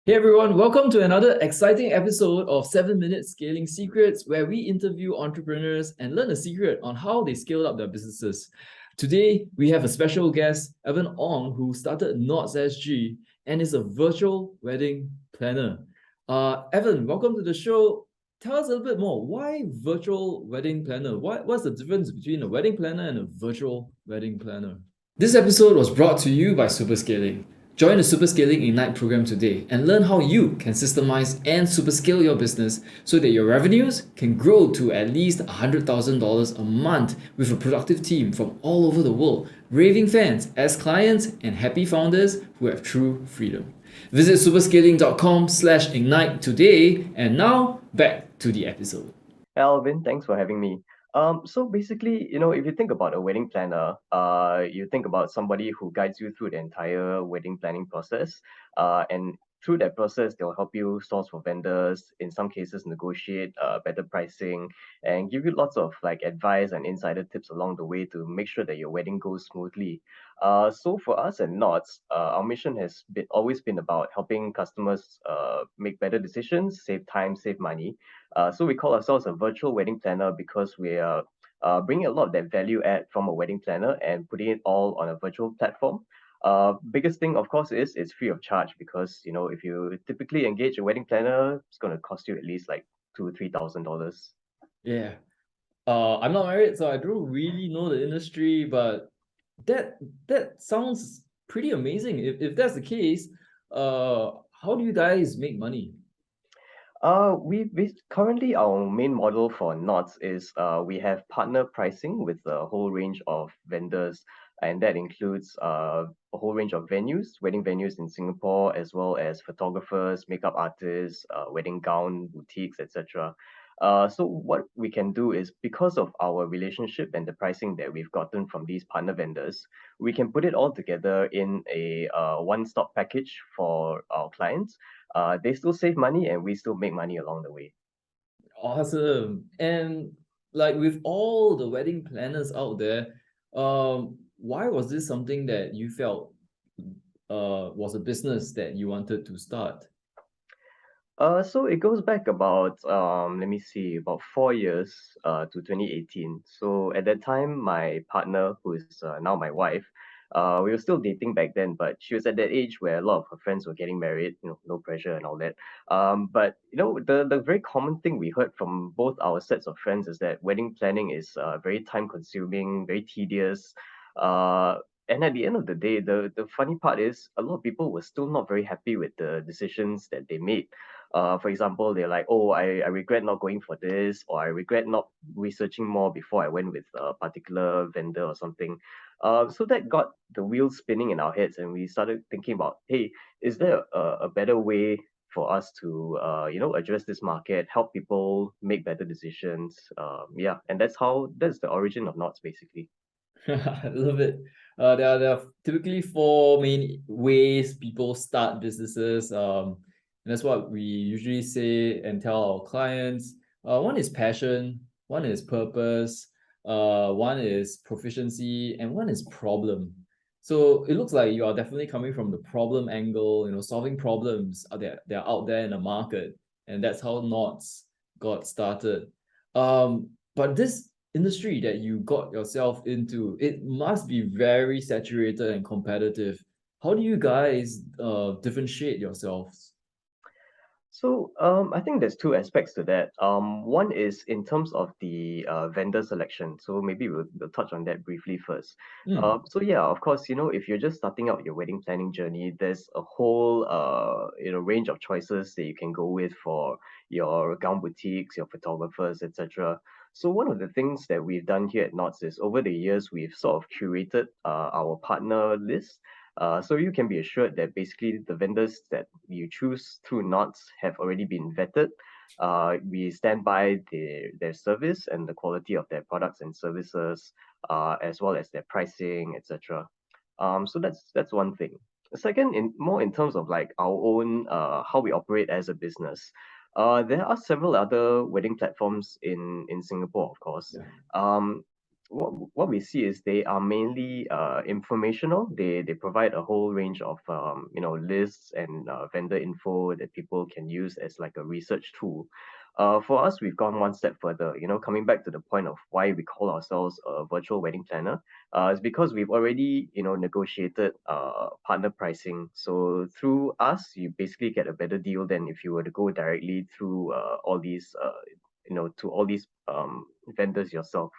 Hey everyone, welcome to another exciting episode of 7-Minute Scaling Secrets, where we interview entrepreneurs and learn a secret on how they scaled up their businesses. Today, we have a special guest, Evan Ong, who started Knots SG and is a virtual wedding planner. Evan, welcome to the show. Tell us a little bit more. Why virtual wedding planner? What's the difference between a wedding planner and a virtual wedding planner? This episode was brought to you by Superscaling. Join the Superscaling Ignite program today and learn how you can systemize and superscale your business so that your revenues can grow to at least $100,000 a month with a productive team from all over the world, raving fans as clients and happy founders who have true freedom. Visit superscaling.com/ignite today, and now back to the episode. Alvin, thanks for having me. So basically, if you think about a wedding planner, you think about somebody who guides you through the entire wedding planning process. And through that process, they'll help you source for vendors, in some cases, negotiate better pricing, and give you lots of like advice and insider tips along the way to make sure that your wedding goes smoothly. So for us at Knots, our mission has always been about helping customers make better decisions, save time, save money. So we call ourselves a virtual wedding planner because we are bringing a lot of that value add from a wedding planner and putting it all on a virtual platform. Biggest thing, of course, is it's free of charge because if you typically engage a wedding planner, it's going to cost you at least like $2,000-3,000. Yeah. I'm not married, so I don't really know the industry, but that sounds pretty amazing. If that's the case, how do you guys make money? We currently our main model for Knots is we have partner pricing with a whole range of vendors, and that includes a whole range of venues, wedding venues in Singapore, as well as photographers, makeup artists, wedding gown boutiques, etc. So what we can do is because of our relationship and the pricing that we've gotten from these partner vendors, we can put it all together in a one-stop package for our clients. They still save money and we still make money along the way. Awesome. And like with all the wedding planners out there, why was this something that you felt was a business that you wanted to start? So it goes back about let me see, about 4 years to 2018. So at that time, my partner, who is now my wife, we were still dating back then, but she was at that age where a lot of her friends were getting married, no pressure and all that. But the very common thing we heard from both our sets of friends is that wedding planning is very time consuming, very tedious. Uh, and at the end of the day, the funny part is a lot of people were still not very happy with the decisions that they made. For example, they're like, oh, I regret not going for this, or I regret not researching more before I went with a particular vendor or something. So that got the wheels spinning in our heads, and we started thinking about, hey, is there a better way for us to, address this market, help people make better decisions? Yeah, and that's the origin of Knots, basically. I love it. There are typically four main ways people start businesses. And that's what we usually say and tell our clients. One is passion, one is purpose, one is proficiency, and one is problem. So it looks like you are definitely coming from the problem angle, solving problems they're out there in the market. And that's how Knots got started. But this industry that you got yourself into, it must be very saturated and competitive. How do you guys differentiate yourselves? So I think there's two aspects to that. One is in terms of the vendor selection. So maybe we'll touch on that briefly first. So yeah, of course, if you're just starting out your wedding planning journey, there's a whole range of choices that you can go with for your gown boutiques, your photographers, etc. So one of the things that we've done here at Knots is over the years we've sort of curated our partner list. So you can be assured that basically the vendors that you choose through Knots have already been vetted. We stand by their service and the quality of their products and services, as well as their pricing, etc. So that's one thing. Second, in terms of like our own how we operate as a business. There are several other wedding platforms in Singapore, of course. Yeah. Um, what we see is they are mainly informational. They provide a whole range of lists and vendor info that people can use as like a research tool. For us, we've gone one step further. Coming back to the point of why we call ourselves a virtual wedding planner, it's because we've already negotiated partner pricing. So through us, you basically get a better deal than if you were to go directly through all these to all these vendors yourself.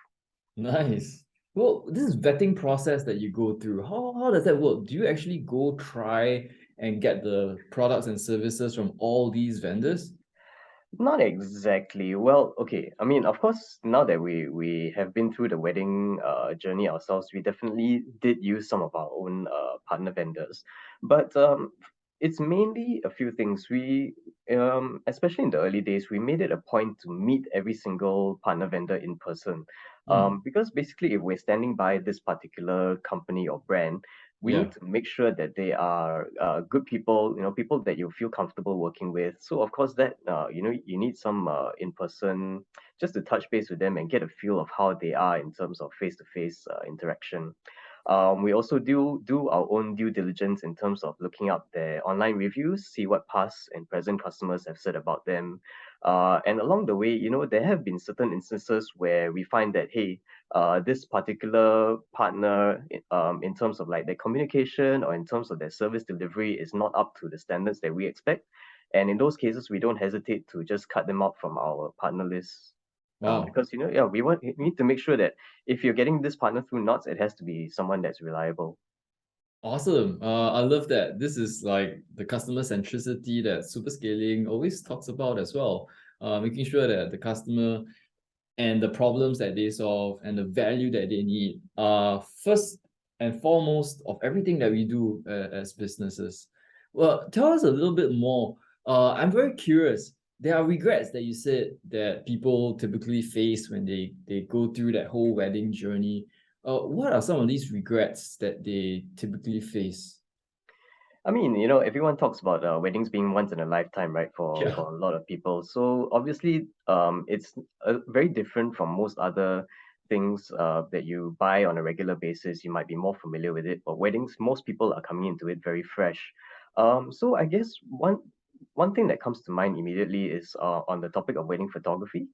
Nice. Well, this vetting process that you go through, how does that work? Do you actually go try and get the products and services from all these vendors? Not exactly. Well, okay. I mean, of course, now that we have been through the wedding journey ourselves, we definitely did use some of our own partner vendors. But it's mainly a few things. We especially in the early days, we made it a point to meet every single partner vendor in person. Mm, Because basically, if we're standing by this particular company or brand, we yeah. need to make sure that they are good people, people that you feel comfortable working with. So of course that you need some in person just to touch base with them and get a feel of how they are in terms of face to face interaction. We also do our own due diligence in terms of looking up their online reviews, see what past and present customers have said about them. And along the way, there have been certain instances where we find that, hey, this particular partner, in terms of like their communication or in terms of their service delivery, is not up to the standards that we expect. And in those cases, we don't hesitate to just cut them out from our partner list. Wow. Because yeah, we need to make sure that if you're getting this partner through Knots, it has to be someone that's reliable. Awesome. I love that. This is like the customer centricity that super scaling always talks about as well. Making sure that the customer and the problems that they solve and the value that they need are first and foremost of everything that we do as businesses. Well, tell us a little bit more. I'm very curious. There are regrets that you said that people typically face when they go through that whole wedding journey. What are some of these regrets that they typically face? I mean, everyone talks about weddings being once in a lifetime, right? For Yeah. for a lot of people. So obviously, it's very different from most other things that you buy on a regular basis. You might be more familiar with it, but weddings, most people are coming into it very fresh. So I guess one thing that comes to mind immediately is on the topic of wedding photography.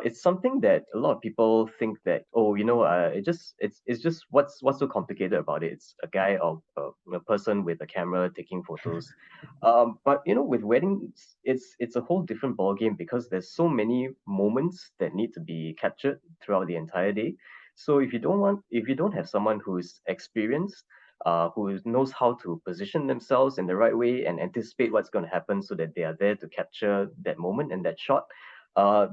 It's something that a lot of people think that, oh, it's just what's so complicated about it. It's a guy or a person with a camera taking photos. But with weddings, it's a whole different ballgame because there's so many moments that need to be captured throughout the entire day. So if you don't have someone who's experienced, who knows how to position themselves in the right way and anticipate what's going to happen so that they are there to capture that moment and that shot,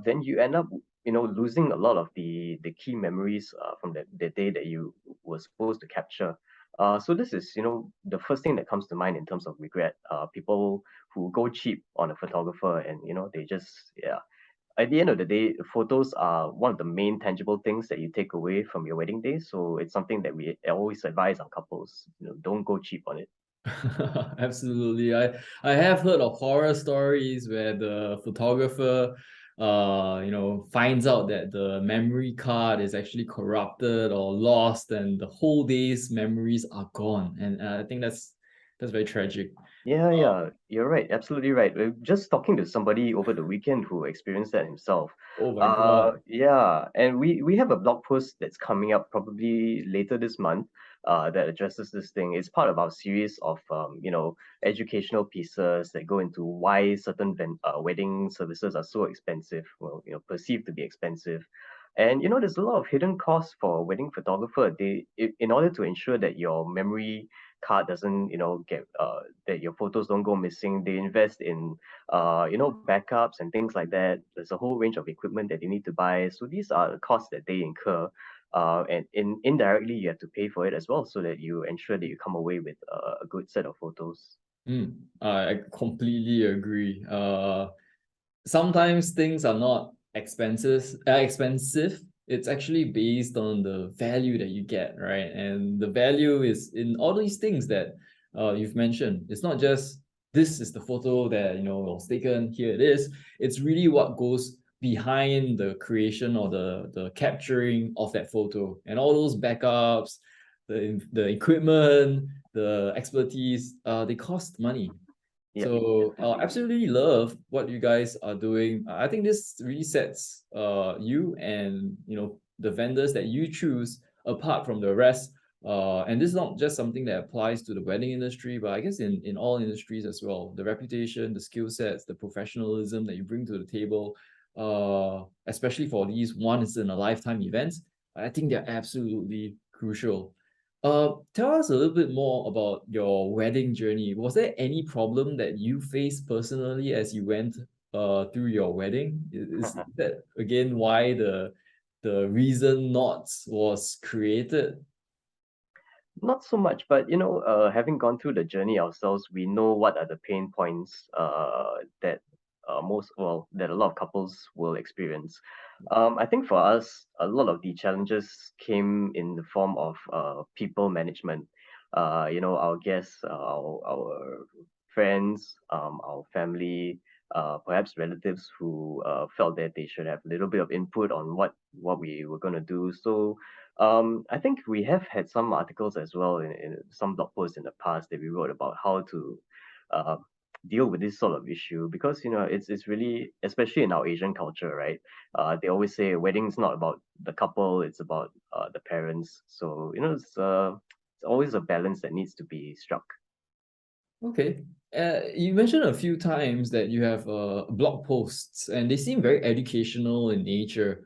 then you end up losing a lot of the key memories from the day that you were supposed to capture. So this is the first thing that comes to mind in terms of regret. People who go cheap on a photographer and they just, yeah. At the end of the day, photos are one of the main tangible things that you take away from your wedding day. So it's something that we always advise our couples. Don't go cheap on it. Absolutely. I have heard of horror stories where the photographer finds out that the memory card is actually corrupted or lost and the whole day's memories are gone. And I think that's very tragic. Yeah, yeah, you're right. Absolutely right. Just talking to somebody over the weekend who experienced that himself. Oh my God. Yeah, and we have a blog post that's coming up probably later this month, that addresses this thing. It's part of our series of educational pieces that go into why certain wedding services are so expensive, well, perceived to be expensive. And there's a lot of hidden costs for a wedding photographer. In order to ensure that your memory card doesn't get that your photos don't go missing, they invest in backups and things like that. There's a whole range of equipment that they need to buy, so these are the costs that they incur, and indirectly you have to pay for it as well, so that you ensure that you come away with a good set of photos. I completely agree. Sometimes things are not expensive. It's actually based on the value that you get, right? And the value is in all these things that you've mentioned. It's not just this is the photo that was taken, here it is. It's really what goes behind the creation or the capturing of that photo, and all those backups, the equipment, the expertise, they cost money. Yeah, So definitely. absolutely love what you guys are doing. I think this really sets you and the vendors that you choose apart from the rest. And this is not just something that applies to the wedding industry, but I guess in all industries as well. The reputation, the skill sets, the professionalism that you bring to the table, especially for these once in a lifetime events, I think they're absolutely crucial. Tell us a little bit more about your wedding journey. Was there any problem that you faced personally as you went through your wedding? Is that again why the reason knots was created? Not so much, but having gone through the journey ourselves, we know what are the pain points that that a lot of couples will experience. I think for us, a lot of the challenges came in the form of people management. Our guests, our friends, our family, perhaps relatives who felt that they should have a little bit of input on what we were going to do. So I think we have had some articles as well in some blog posts in the past that we wrote about how to uh, deal with this sort of issue because it's really, especially in our Asian culture, right? They always say wedding's not about the couple, it's about the parents. So it's always a balance that needs to be struck. Okay. You mentioned a few times that you have blog posts and they seem very educational in nature.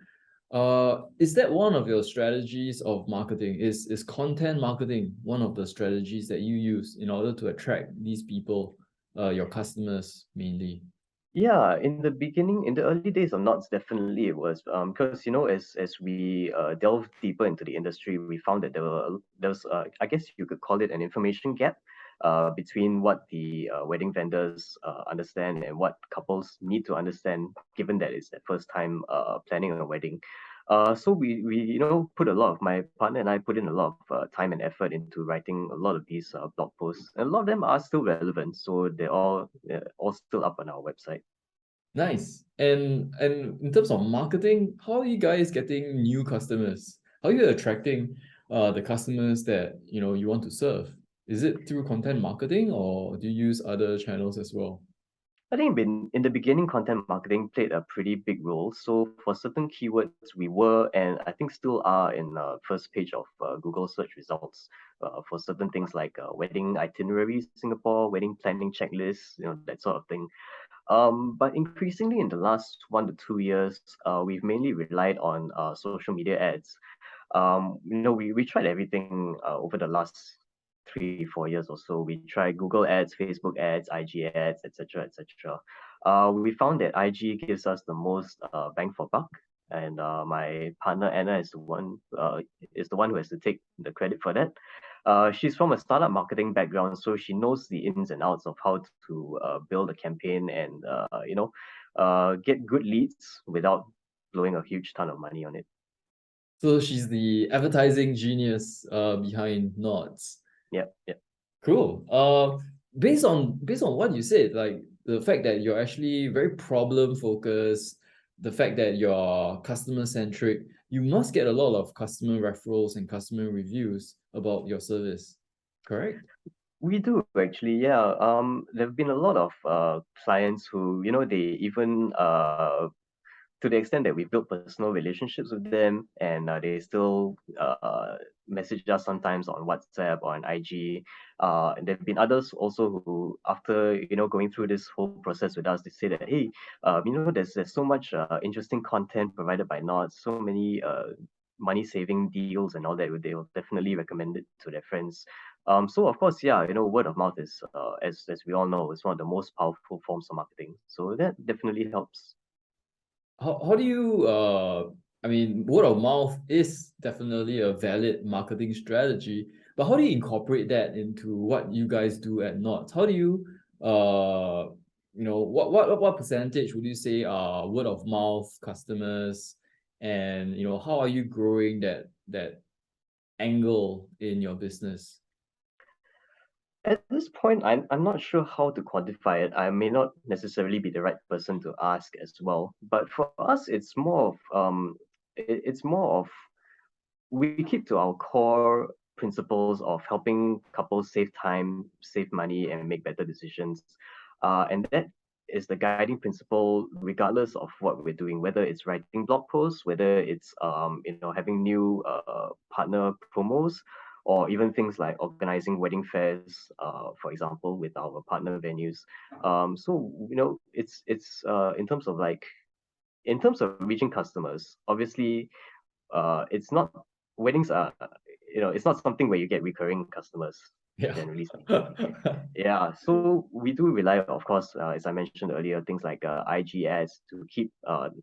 Is that one of your strategies of marketing? Is content marketing one of the strategies that you use in order to attract these people, your customers mainly? Yeah, in the beginning, in the early days of Knots, definitely it was because as we delved deeper into the industry, we found that there was I guess you could call it an information gap between what the wedding vendors understand and what couples need to understand, given that it's their first time planning a wedding. So we put a lot of my partner and I put in a lot of time and effort into writing a lot of these blog posts, and a lot of them are still relevant, so they're all still up on our website. Nice. And in terms of marketing, how are you guys getting new customers? How are you attracting the customers that you want to serve? Is it through content marketing or do you use other channels as well? I think in the beginning, content marketing played a pretty big role. So for certain keywords, we were and I think still are in first page of Google search results for certain things like wedding itineraries, Singapore, wedding planning checklists, that sort of thing. But increasingly in the last 1 to 2 years, we've mainly relied on social media ads. We tried everything over the last 3 4 years or so. We tried Google ads, Facebook ads, IG ads, etc., etc. We found that IG gives us the most bang for buck, and my partner Anna is the one who has to take the credit for that. She's from a startup marketing background, so she knows the ins and outs of how to build a campaign and get good leads without blowing a huge ton of money on it. So she's the advertising genius behind Knots. Yeah, yeah. Cool. Based on what you said, like the fact that you're actually very problem focused, the fact that you're customer centric, you must get a lot of customer referrals and customer reviews about your service, correct? We do actually, yeah. There have been a lot of clients who, they even to the extent that we built personal relationships with them, and they still message us sometimes on WhatsApp or on IG. And there have been others also who, after going through this whole process with us, they say that hey, there's so much interesting content provided by Nod, so many money saving deals and all that. They'll definitely recommend it to their friends. So of course, yeah, word of mouth is, as we all know, is one of the most powerful forms of marketing. So that definitely helps. How do you I mean, word of mouth is definitely a valid marketing strategy, but how do you incorporate that into what you guys do at Knots? How do you what percentage would you say are word of mouth customers, and how are you growing that angle in your business? At this point, I'm not sure how to quantify it. I may not necessarily be the right person to ask as well. But for us, it's more of we keep to our core principles of helping couples save time, save money, and make better decisions. And that is the guiding principle, regardless of what we're doing, whether it's writing blog posts, whether it's having new partner promos, or even things like organizing wedding fairs, for example, with our partner venues. So it's in terms of reaching customers, obviously it's not weddings are it's not something where you get recurring customers, Yeah. generally speaking. Yeah, so we do rely, of course, as I mentioned earlier, things like IG ads to keep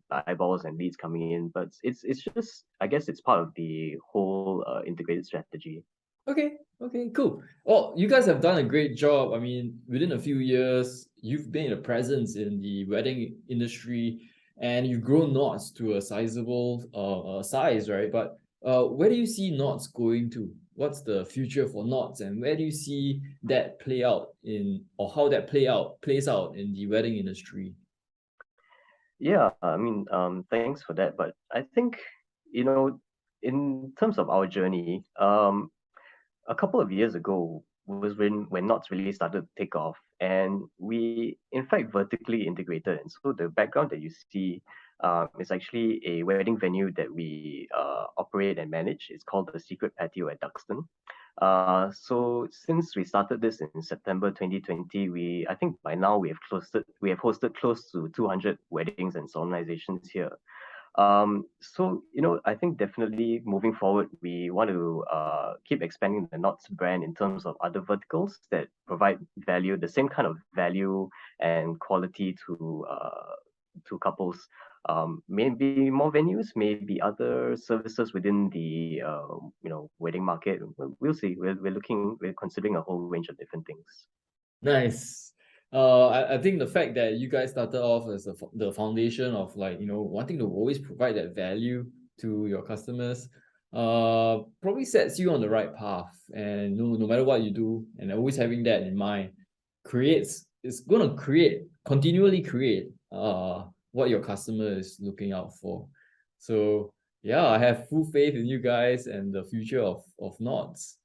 eyeballs and leads coming in. But it's just, I guess, it's part of the whole integrated strategy. Okay, okay, cool. Well, you guys have done a great job. I mean, within a few years, you've made a presence in the wedding industry and you've grown Knots to a sizable size, right? But where do you see Knots going to? What's the future for Knots, and where do you see that play out in, or how that plays out in the wedding industry? Yeah, I mean, thanks for that. But I think, you know, in terms of our journey, a couple of years ago was when Knots really started to take off, and we in fact vertically integrated. And so the background that you see is actually a wedding venue that we operate and manage. It's called the Secret Patio at Duxton. So since we started this in September 2020, I think by now we have hosted close to 200 weddings and solemnizations here. So I think definitely moving forward, we want to keep expanding the Knots brand in terms of other verticals that provide value, the same kind of value and quality to couples. Maybe more venues, maybe other services within the wedding market. We'll see. We're considering a whole range of different things. Nice. I think the fact that you guys started off as the foundation of, like, wanting to always provide that value to your customers, probably sets you on the right path. And no matter what you do, and always having that in mind, it's gonna continually create what your customer is looking out for. So yeah, I have full faith in you guys and the future of Knots.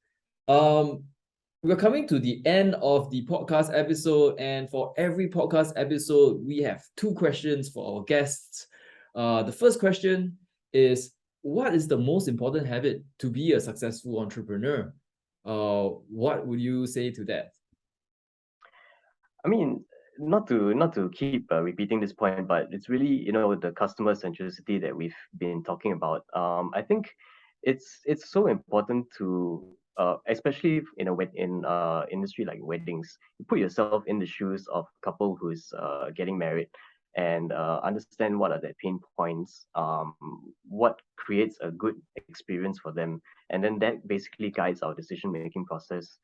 Um, we're coming to the end of the podcast episode, and for every podcast episode, we have two questions for our guests. The first question is, what is the most important habit to be a successful entrepreneur? What would you say to that? I mean, not to keep repeating this point, but it's really the customer centricity that we've been talking about. I think it's so important to especially in industry like weddings, you put yourself in the shoes of a couple who's getting married and understand what are their pain points, what creates a good experience for them, and then that basically guides our decision making process.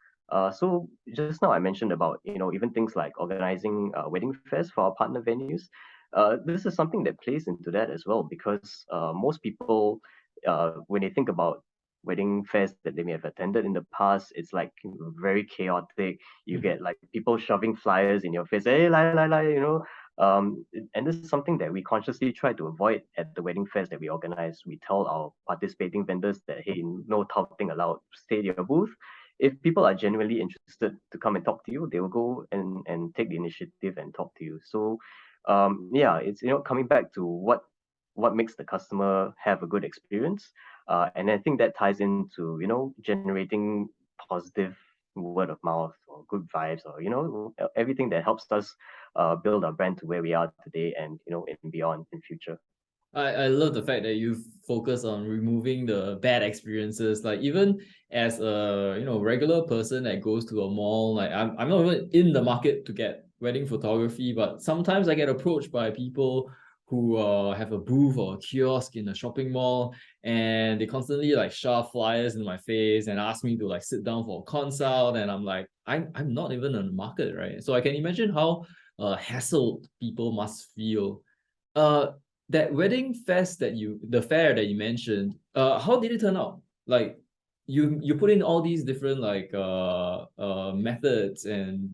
So just now I mentioned about even things like organizing wedding fairs for our partner venues. This is something that plays into that as well because most people, when they think about wedding fairs that they may have attended in the past, it's like very chaotic. You get like people shoving flyers in your face, hey, la. And this is something that we consciously try to avoid at the wedding fairs that we organize. We tell our participating vendors that, hey, no touting allowed, stay at your booth. If people are genuinely interested to come and talk to you, they will go and take the initiative and talk to you. So yeah, it's coming back to what makes the customer have a good experience. And I think that ties into generating positive word of mouth or good vibes or everything that helps us build our brand to where we are today and and beyond in future. I love the fact that you focus on removing the bad experiences. Like, even as a regular person that goes to a mall, like I'm not even in the market to get wedding photography, but sometimes I get approached by people who have a booth or a kiosk in a shopping mall, and they constantly like shove flyers in my face and ask me to like sit down for a consult, and I'm like, I'm not even in the market, right? So I can imagine how hassled people must feel. Uh, that wedding fest the fair that you mentioned, how did it turn out? Like, you put in all these different like methods and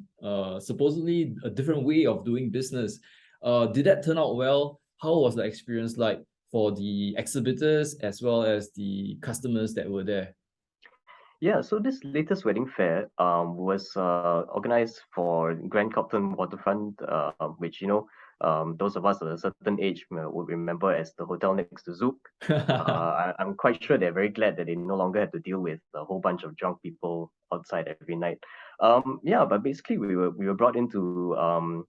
supposedly a different way of doing business. Did that turn out well? How was the experience like for the exhibitors as well as the customers that were there? Yeah, so this latest wedding fair was organized for Grand Coptham Waterfront, which those of us at a certain age would remember as the hotel next to Zouk. I'm quite sure they're very glad that they no longer have to deal with a whole bunch of drunk people outside every night. Yeah, but basically we were brought in to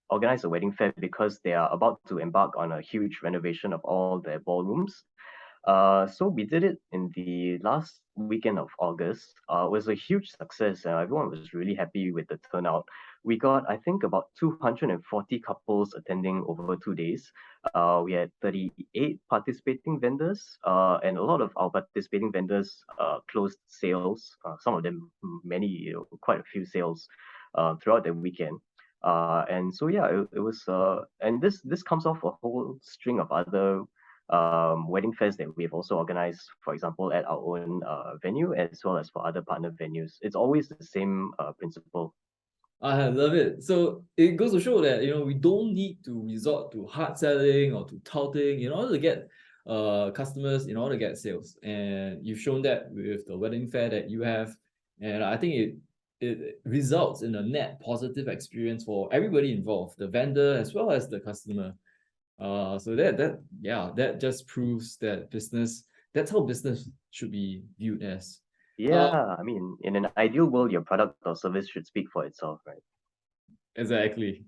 organize a wedding fair because they are about to embark on a huge renovation of all their ballrooms. So we did it in the last weekend of August. It was a huge success, and everyone was really happy with the turnout. We got, I think, about 240 couples attending over 2 days. We had 38 participating vendors, and a lot of our participating vendors closed sales. Some of them, many, quite a few sales throughout the weekend. And so yeah, it was, and this comes off a whole string of other wedding fairs that we've also organized, for example, at our own venue as well as for other partner venues. It's always the same principle. I love it. So it goes to show that we don't need to resort to hard selling or to touting in order to get customers, in order to get sales. And you've shown that with the wedding fair that you have. And I think it results in a net positive experience for everybody involved, the vendor as well as the customer. So that just proves that that's how business should be viewed as. Yeah, I mean, in an ideal world, your product or service should speak for itself, right? Exactly.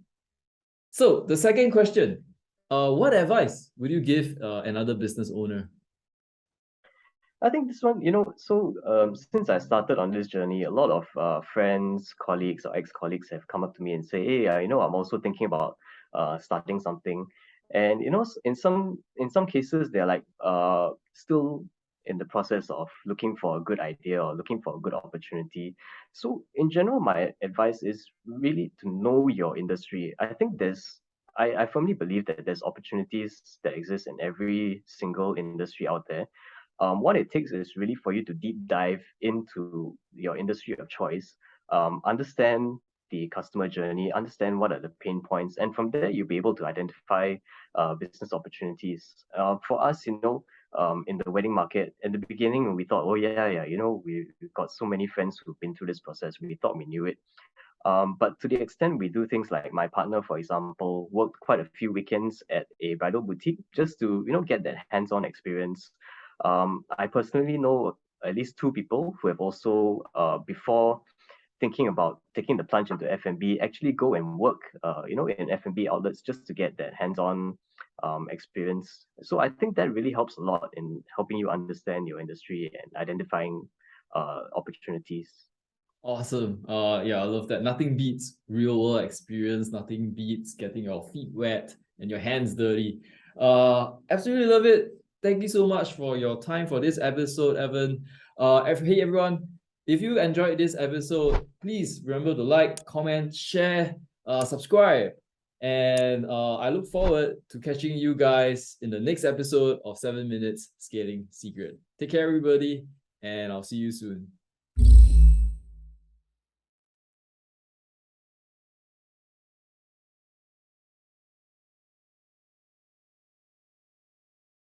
So the second question, what advice would you give another business owner? I think this one, so since I started on this journey, a lot of friends, colleagues, or ex-colleagues have come up to me and say, "Hey, I'm also thinking about starting something." And in some cases, they're like still in the process of looking for a good idea or looking for a good opportunity. So in general, my advice is really to know your industry. I think I firmly believe that there's opportunities that exist in every single industry out there. What it takes is really for you to deep dive into your industry of choice, understand the customer journey, understand what are the pain points, and from there you'll be able to identify business opportunities. For us, in the wedding market, in the beginning, we thought, oh yeah, we've got so many friends who've been through this process. We thought we knew it. But to the extent we do things like my partner, for example, worked quite a few weekends at a bridal boutique just to, get that hands-on experience. I personally know at least two people who have also, before thinking about taking the plunge into F&B, actually go and work, in F&B outlets just to get that hands-on experience. So I think that really helps a lot in helping you understand your industry and identifying opportunities. Awesome. Yeah, I love that. Nothing beats real world experience. Nothing beats getting your feet wet and your hands dirty. Absolutely love it. Thank you so much for your time for this episode, Evan. Hey everyone, if you enjoyed this episode, please remember to like, comment, share, subscribe. And I look forward to catching you guys in the next episode of 7 Minutes Scaling Secret. Take care, everybody, and I'll see you soon.